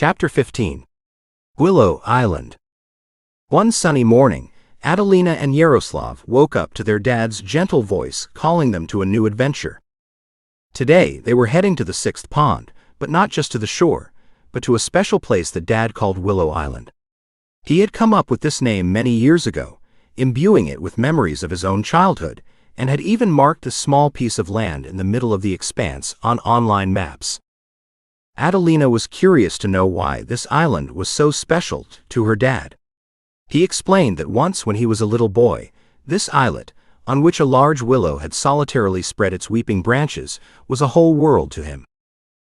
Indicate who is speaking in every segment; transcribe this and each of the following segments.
Speaker 1: Chapter 15. Willow Island. One sunny morning, Adelina and Yaroslav woke up to their dad's gentle voice calling them to a new adventure. Today, they were heading to the sixth pond, but not just to the shore, but to a special place that Dad called Willow Island. He had come up with this name many years ago, imbuing it with memories of his own childhood, and had even marked a small piece of land in the middle of the expanse on online maps. Adelina was curious to know why this island was so special to her dad. He explained that once when he was a little boy, this islet, on which a large willow had solitarily spread its weeping branches, was a whole world to him.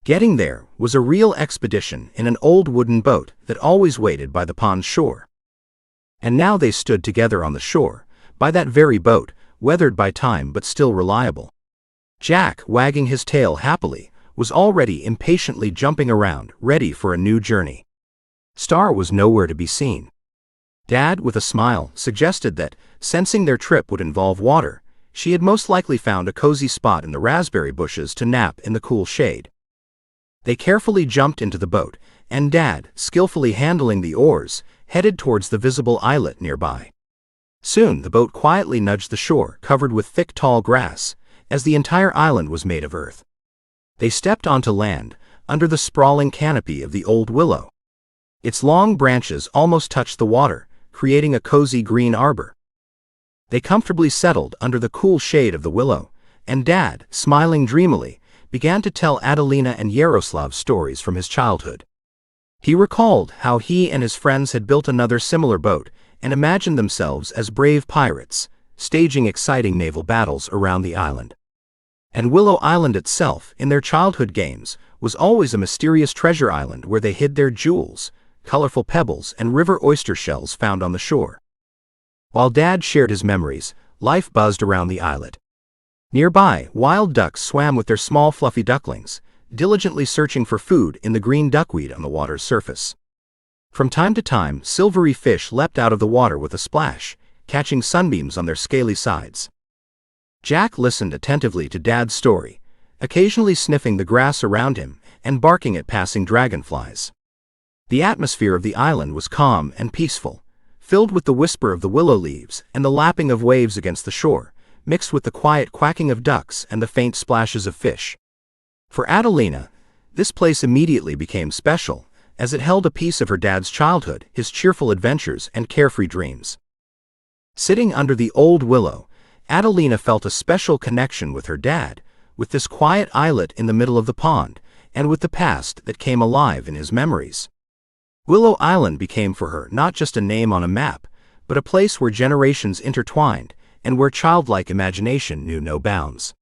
Speaker 1: Getting there was a real expedition in an old wooden boat that always waited by the pond's shore. And now they stood together on the shore, by that very boat, weathered by time but still reliable. Jack, wagging his tail happily, was already impatiently jumping around, ready for a new journey. Star was nowhere to be seen. Dad, with a smile, suggested that, sensing their trip would involve water, she had most likely found a cozy spot in the raspberry bushes to nap in the cool shade. They carefully jumped into the boat, and Dad, skillfully handling the oars, headed towards the visible islet nearby. Soon the boat quietly nudged the shore, covered with thick tall grass, as the entire island was made of earth. They stepped onto land, under the sprawling canopy of the old willow. Its long branches almost touched the water, creating a cozy green arbor. They comfortably settled under the cool shade of the willow, and Dad, smiling dreamily, began to tell Adelina and Yaroslav stories from his childhood. He recalled how he and his friends had built another similar boat and imagined themselves as brave pirates, staging exciting naval battles around the island. And Willow Island itself, in their childhood games, was always a mysterious treasure island where they hid their jewels, colorful pebbles and river oyster shells found on the shore. While Dad shared his memories, life buzzed around the islet. Nearby, wild ducks swam with their small fluffy ducklings, diligently searching for food in the green duckweed on the water's surface. From time to time, silvery fish leapt out of the water with a splash, catching sunbeams on their scaly sides. Jack listened attentively to Dad's story, occasionally sniffing the grass around him and barking at passing dragonflies. The atmosphere of the island was calm and peaceful, filled with the whisper of the willow leaves and the lapping of waves against the shore, mixed with the quiet quacking of ducks and the faint splashes of fish. For Adelina, this place immediately became special, as it held a piece of her dad's childhood, his cheerful adventures and carefree dreams. Sitting under the old willow, Adelina felt a special connection with her dad, with this quiet islet in the middle of the pond, and with the past that came alive in his memories. Willow Island became for her not just a name on a map, but a place where generations intertwined, and where childlike imagination knew no bounds.